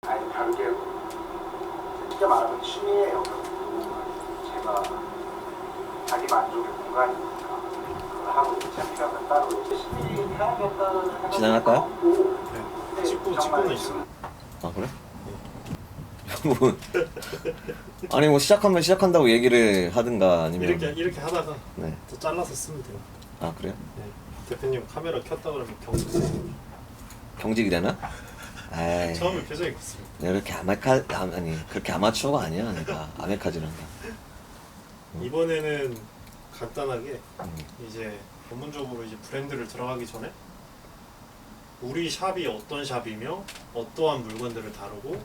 아니 다르게 진짜 말하면 취미예요. 제가 자기 만족의 공간이니까 그걸 하고 있지 필요하면 따로 취미 해야겠다는 생각이 진행할까요? 없고, 네. 찍고는 있어요. 아 그래? 뭐 아니 뭐 시작하면 시작한다고 얘기를 하든가 아니면 이렇게 하다가 네. 또 잘라서 쓰면 돼요. 아 그래요? 네. 대표님 카메라 켰다 그러면 경수 쓰세요. 경직이 되나? 에이 처음에 표정이 컸습니다. 내가 그렇게 아니 그렇게 아마추어가 아니야 내가 아메카지란다. 이번에는 간단하게 이제 본문적으로 이제 브랜드를 들어가기 전에 우리 샵이 어떤 샵이며 어떠한 물건들을 다루고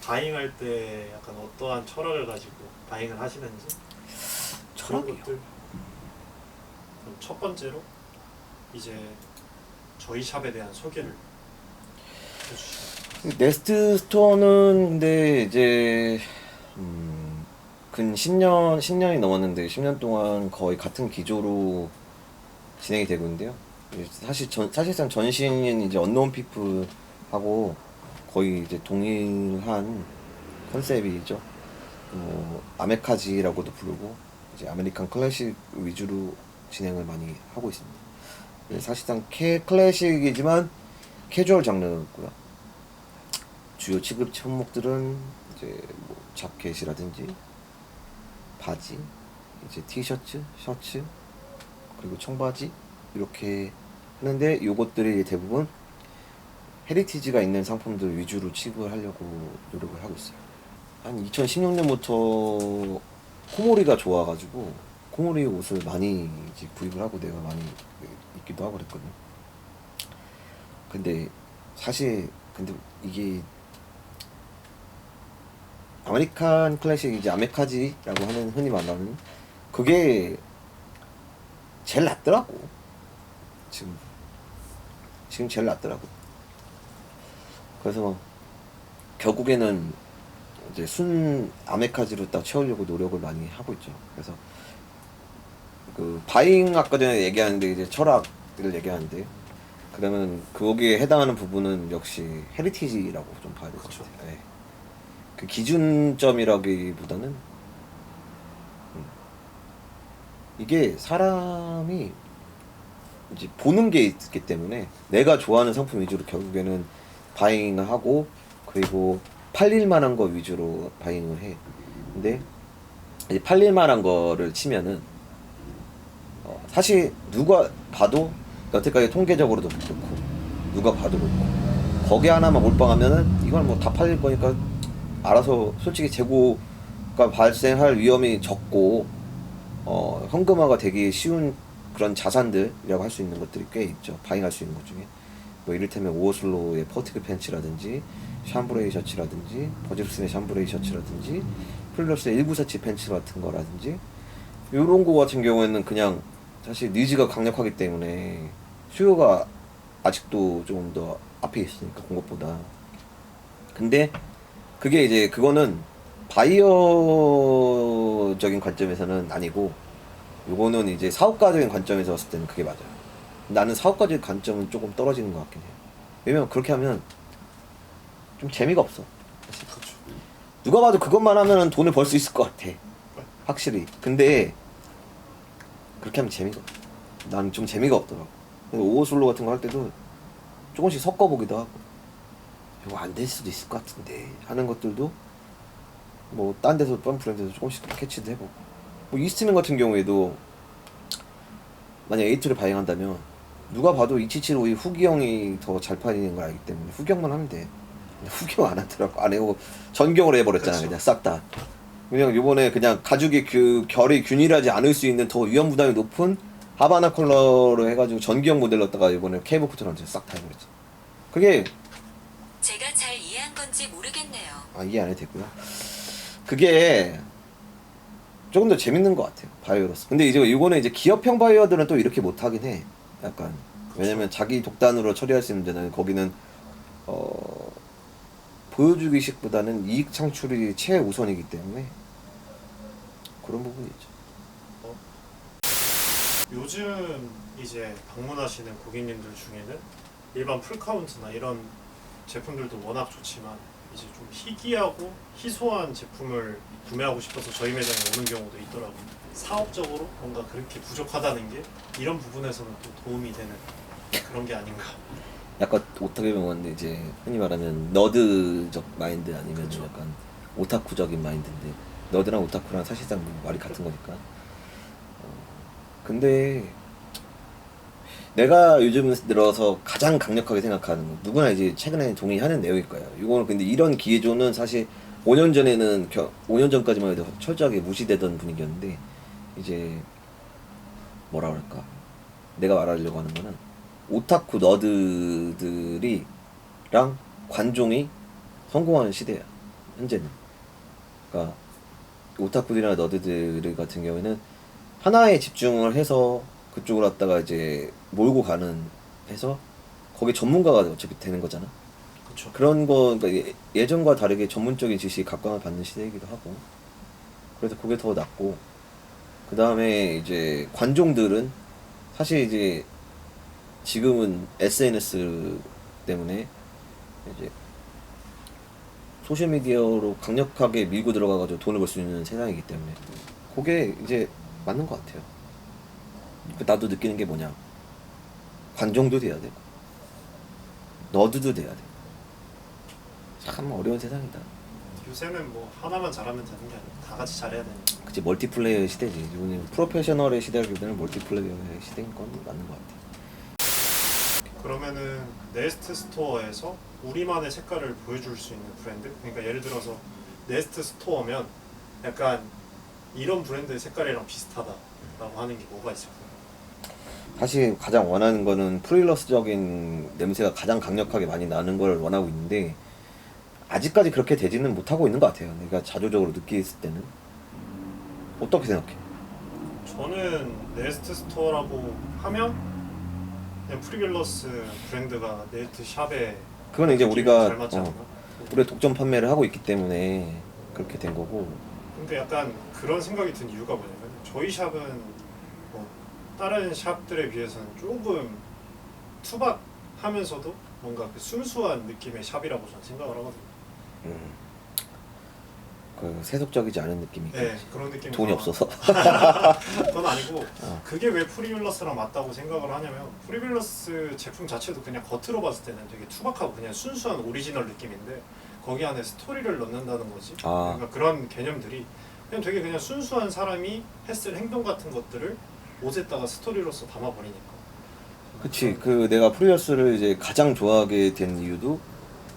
바잉할 때 약간 어떠한 철학을 가지고 바잉을 하시는지 그런 철학이요? 것들. 그럼 첫 번째로 이제 저희 샵에 대한 소개를 해주시죠. 네스트 스토어는 근데 이제 근 10년이 넘었는데 10년 동안 거의 같은 기조로 진행이 되고 있는데요. 사실상 전신인 이제 언노운 피플하고 거의 이제 동일한 컨셉이죠. 아메카지라고도 부르고 이제 아메리칸 클래식 위주로 진행을 많이 하고 있습니다. 사실상 클래식이지만 캐주얼 장르고요. 주요 취급 품목들은 이제 뭐 자켓이라든지 바지, 이제 티셔츠, 셔츠, 그리고 청바지 이렇게 하는데 요것들이 대부분 헤리티지가 있는 상품들 위주로 취급을 하려고 노력을 하고 있어요. 한 2016년부터 코모리가 좋아가지고 코모리 옷을 많이 이제 구입을 하고 내가 많이 입기도 하고 그랬거든요. 근데 사실 이게 아메리칸 클래식 이제 아메카지라고 하는 흔히 말하는 그게 제일 낫더라고. 지금 제일 낫더라고. 그래서 결국에는 이제 순 아메카지로 딱 채우려고 노력을 많이 하고 있죠. 그래서 그 바잉 아까 전에 얘기하는데 이제 철학을 얘기하는데 그러면 거기에 해당하는 부분은 역시 헤리티지라고 좀 봐야 될 것 그쵸. 같아요. 네. 그 기준점이라기보다는 이게 사람이 이제 보는 게 있기 때문에 내가 좋아하는 상품 위주로 결국에는 바잉을 하고 그리고 팔릴 만한 거 위주로 바잉을 해. 근데 이제 팔릴 만한 거를 치면은 사실 누가 봐도 여태까지 통계적으로도 그렇고 누가 봐도 그렇고 거기 하나만 몰빵하면은 이건 뭐 다 팔릴 거니까 알아서 솔직히 재고가 발생할 위험이 적고 현금화가 되기 쉬운 그런 자산들이라고 할 수 있는 것들이 꽤 있죠. 바잉할 수 있는 것 중에 뭐 이를테면 오슬로의 퍼티크 팬츠라든지 샴브레이 셔츠라든지 버질슨의 샴브레이 셔츠라든지 플러스의 1947 팬츠 같은 거라든지 요런 거 같은 경우에는 그냥 사실 니즈가 강력하기 때문에 수요가 아직도 조금 더 앞에 있으니까 공급보다. 근데 그게 이제 그거는 바이어적인 관점에서는 아니고 요거는 이제 사업가적인 관점에서 봤을 때는 그게 맞아요. 나는 사업가적인 관점은 조금 떨어지는 것 같긴 해요. 왜냐면 그렇게 하면 좀 재미가 없어. 그렇죠. 누가 봐도 그것만 하면 돈을 벌 수 있을 것 같아. 확실히. 근데 그렇게 하면 재미가 없어. 난 좀 재미가 없더라고. 오버슬로 같은 거 할 때도 조금씩 섞어보기도 하고 이거 안 될 수도 있을 것 같은데 하는 것들도 뭐 딴 데서 딴 브랜드에서 조금씩 캐치도 해보고 뭐 이스트맨 같은 경우에도 만약 에이트를 바잉한다면 누가 봐도 2752 후기형이 더 잘 팔리는 걸 알기 때문에 후기형만 하면 돼. 근데 후기형 안 하더라고. 안 해고 전경으로 해버렸잖아. 그쵸. 그냥 싹 다. 그냥 요번에 그냥 가죽이 그 결이 균일하지 않을 수 있는 더 위험 부담이 높은 하바나 컬러로 해가지고 전기형 모델 넣었다가 이번에 케이블 코트랑 싹 다 해버렸지. 그게 제가 잘 이해한 건지 모르겠네요. 이해 안 해도 됐고요. 그게 조금 더 재밌는 것 같아요. 바이어로서. 근데 이제 이거는 이제 기업형 바이어들은 또 이렇게 못 하긴 해. 약간 왜냐면 자기 독단으로 처리할 수 있는 데는 거기는 보여주기식보다는 이익 창출이 최우선이기 때문에 그런 부분이 있죠. 요즘 이제 방문하시는 고객님들 중에는 일반 풀카운트나 이런 제품들도 워낙 좋지만 이제 좀 희귀하고 희소한 제품을 구매하고 싶어서 저희 매장에 오는 경우도 있더라고요. 사업적으로 뭔가 그렇게 부족하다는 게 이런 부분에서는 또 도움이 되는 그런 게 아닌가. 약간 어떻게 보면 이제 흔히 말하면 너드적 마인드 아니면 그쵸. 약간 오타쿠적인 마인드인데 너드랑 오타쿠랑 사실상 뭐 말이 같은 거니까. 근데 내가 요즘 들어서 가장 강력하게 생각하는 거 누구나 이제 최근에 동의하는 내용일 거예요. 이거는 근데 이런 기회조는 사실 5년 전에는 5년 전까지만 해도 철저하게 무시되던 분위기였는데 이제 뭐라 그럴까 내가 말하려고 하는 거는 오타쿠 너드들이랑 관종이 성공하는 시대야 현재는. 그러니까 오타쿠들이나 너드들 같은 경우에는 하나에 집중을 해서 그쪽으로 갔다가 이제 몰고 가는 해서 거기 전문가가 어차피 되는 거잖아. 그렇죠. 그런 거 그러니까 예전과 다르게 전문적인 지식이 각광을 받는 시대이기도 하고 그래서 그게 더 낫고 그 다음에 이제 관종들은 사실 이제 지금은 SNS 때문에 이제 소셜미디어로 강력하게 밀고 들어가가지고 돈을 벌 수 있는 세상이기 때문에 그게 이제 맞는 것 같아요. 나도 느끼는 게 뭐냐 관종도 돼야 되고 너드도 돼야 돼. 참 어려운 세상이다. 요새는 뭐 하나만 잘하면 되는 게 아니고 다 같이 잘해야 되는. 그치 멀티플레이어 시대지. 이거는 프로페셔널의 시대라기보다는 멀티플레이어의 시대인 건 맞는 것 같아. 그러면은 네스트 스토어에서 우리만의 색깔을 보여줄 수 있는 브랜드? 그러니까 예를 들어서 네스트 스토어면 약간 이런 브랜드의 색깔이랑 비슷하다라고 하는 게 뭐가 있을까요? 사실 가장 원하는 거는 프리러스적인 냄새가 가장 강력하게 많이 나는 걸 원하고 있는데 아직까지 그렇게 되지는 못하고 있는 것 같아요. 내가 자조적으로 느꼈을 때는. 어떻게 생각해? 저는 네스트 스토어라고 하면 그냥 프리빌러스 브랜드가 네스트 샵에 그건 이제 느낌이 우리가 잘 맞지 않나? 우리가 독점 판매를 하고 있기 때문에 그렇게 된 거고. 근데 약간 그런 생각이 든 이유가 뭐냐면 저희 샵은 뭐 다른 샵들에 비해서는 조금 투박하면서도 뭔가 그 순수한 느낌의 샵이라고 저는 생각을 하거든요. 그 세속적이지 않은 느낌이 있겠지. 네, 그런 느낌이 돈이 없어서. 그건 아니고 어. 그게 왜 프리빌러스랑 맞다고 생각을 하냐면 프리빌러스 제품 자체도 그냥 겉으로 봤을 때는 되게 투박하고 그냥 순수한 오리지널 느낌인데 거기 안에 스토리를 넣는다는 거지. 아. 그러니까 그런 개념들이 그냥 되게 그냥 순수한 사람이 했을 행동 같은 것들을 옷에다가 스토리로서 담아버리니까. 그치. 그 내가 프리러스를 이제 가장 좋아하게 된 이유도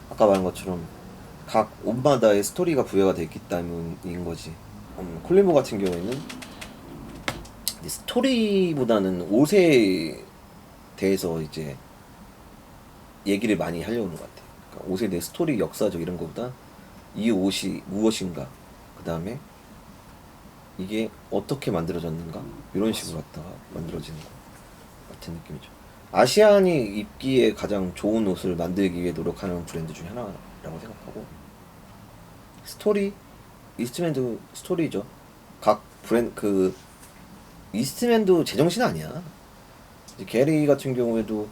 아까 말한 것처럼 각 옷마다의 스토리가 부여가 되어 있기 때문인 거지. 콜림보 같은 경우에는 스토리보다는 옷에 대해서 이제 얘기를 많이 하려고 하는 것 같아. 그러니까 옷에 대해 스토리, 역사적 이런 것보다 이 옷이 무엇인가, 그 다음에 이게 어떻게 만들어졌는가 이런 식으로 갖다가 만들어지는 것 같은 느낌이죠. 아시안이 입기에 가장 좋은 옷을 만들기 위해 노력하는 브랜드 중에 하나라고 생각하고 스토리, 이스트맨도 스토리죠. 각 브랜드 그 이스트맨도 제정신 아니야. 이제 게리 같은 경우에도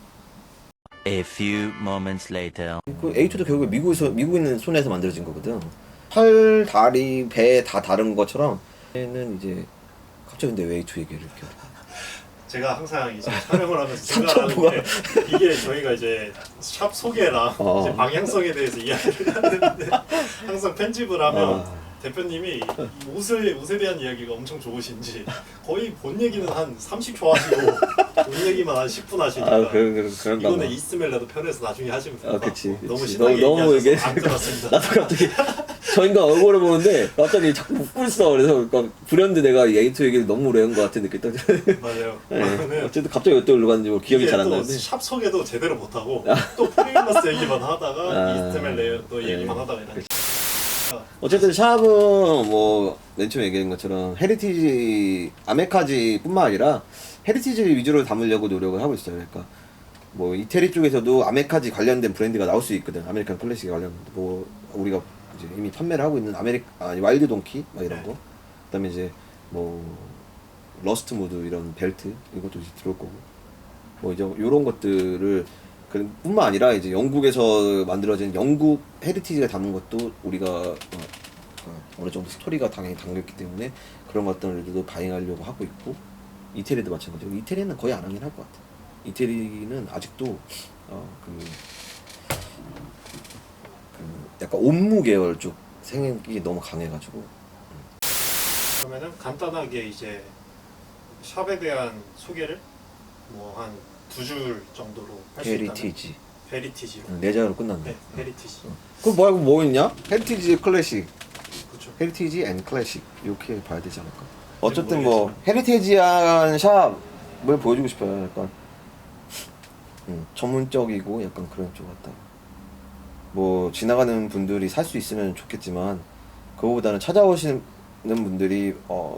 A few moments later. 그 A2도 결국에 미국 있는 손에서 만들어진 거거든. 팔, 다리, 배 다 다른 것처럼 얘는 이제 갑자기 근데 왜 A2 얘기를 이렇게 제가 항상 이제 촬영을 하면서 생각하는 게 이게 저희가 이제 샵 소개랑 이제 방향성에 대해서 이야기를 하는데 항상 편집을 하면 대표님이 옷에 대한 이야기가 엄청 좋으신지 거의 본 얘기는 한 30초 하시고 옷 얘기만 한 10분 하시니까 그런가 이거는 봐. 이스멜라도 편해서 나중에 하시면 될것 그치, 같고 너무 그치. 신나게 너무 얘기하셔서 이게- 안 들었습니다. 나도 갑자기 저 인간 얼굴을 보는데 갑자기 자꾸 웃고 있어. 그래서 그러니까 불현듯 내가 A2 얘기를 너무 오래 한 것 같은 느낌. 맞아요. 네. 그러면은 어쨌든 갑자기 왜 또 일로 갔는지 뭐 기억이 잘 안 나는데. 샵 소개도 제대로 못하고 또 프리글라스 얘기만 하다가 이스트멜 또 네. 얘기만 하다가 이런 어쨌든 샵은 뭐 맨 처음에 얘기한 것처럼 헤리티지 아메카지뿐만 아니라 헤리티지 위주로 담으려고 노력을 하고 있어요. 그러니까 뭐 이태리 쪽에서도 아메카지 관련된 브랜드가 나올 수 있거든. 아메리칸 클래식 관련 뭐 우리가 이제 이미 판매를 하고 있는 와일드 동키 막 이런 거. 그다음에 이제 뭐 러스트 무드 이런 벨트 이것도 이제 들어올 거고. 뭐 이제 요런 것들을 뿐만 아니라 이제 영국에서 만들어진 영국 헤리티지가 담은 것도 우리가 어느 정도 스토리가 당연히 담겼기 때문에 그런 것들도 바잉하려고 하고 있고, 이태리도 마찬가지고. 이태리는 거의 안 하긴 할 것 같아. 이태리는 아직도 약간 옴무 계열 쪽 생각이 너무 강해가지고. 그러면은 간단하게 이제 샵에 대한 소개를 뭐 한 2줄 정도로 할 수 있다면 헤리티지 헤리티지로. 네 자로 끝났네. 네, 헤리티지. 그거 말고 뭐 있냐? 헤리티지 클래식, 그렇죠. 헤리티지 앤 클래식 이렇게 봐야 되지 않을까? 어쨌든 모르겠지만. 뭐 헤리티지한 샵을 보여주고 싶어요. 약간 전문적이고 약간 그런 쪽 같다. 뭐 지나가는 분들이 살 수 있으면 좋겠지만 그거보다는 찾아오시는 분들이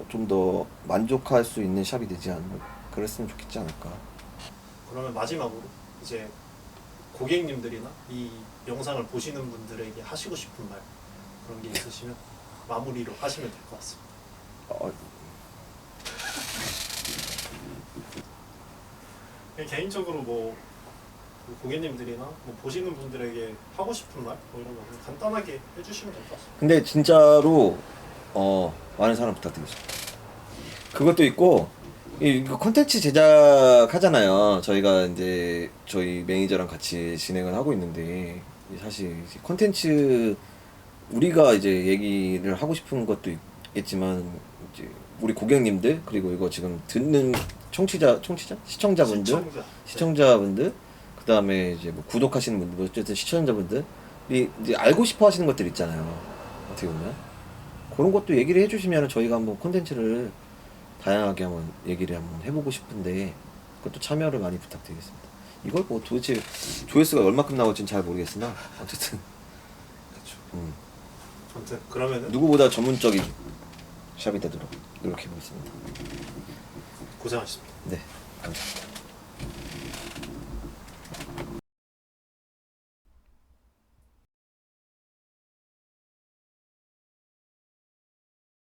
좀 더 만족할 수 있는 샵이 되지 않을까, 그랬으면 좋겠지 않을까. 그러면 마지막으로 이제 고객님들이나 이 영상을 보시는 분들에게 하시고 싶은 말 그런 게 있으시면 마무리로 하시면 될 것 같습니다. 개인적으로 뭐 고객님들이나 뭐 보시는 분들에게 하고 싶은 말 뭐 이런 거 그냥 간단하게 해주시면 될 것 같습니다. 근데 진짜로 많은 사랑 부탁드리겠습니다. 그것도 있고, 이거 콘텐츠 제작하잖아요. 저희가 이제 저희 매니저랑 같이 진행을 하고 있는데, 사실 이제 콘텐츠 우리가 이제 얘기를 하고 싶은 것도 있겠지만, 이제 우리 고객님들, 그리고 이거 지금 듣는 시청자분들, 시청자분들, 그 다음에 이제 뭐 구독하시는 분들, 어쨌든 시청자분들이 이제 알고 싶어 하시는 것들 있잖아요. 어떻게 보면 그런 것도 얘기를 해주시면 저희가 한번 콘텐츠를 다양하게 한번 얘기를 한번 해보고 싶은데, 그것도 참여를 많이 부탁드리겠습니다. 이걸 뭐 도대체 조회수가 얼마큼 나올지는 잘 모르겠으나 어쨌든 그렇죠. 아무튼 그러면은 누구보다 전문적인 샵이 되도록 노력해보겠습니다. 고생하셨습니다. 네, 감사합니다.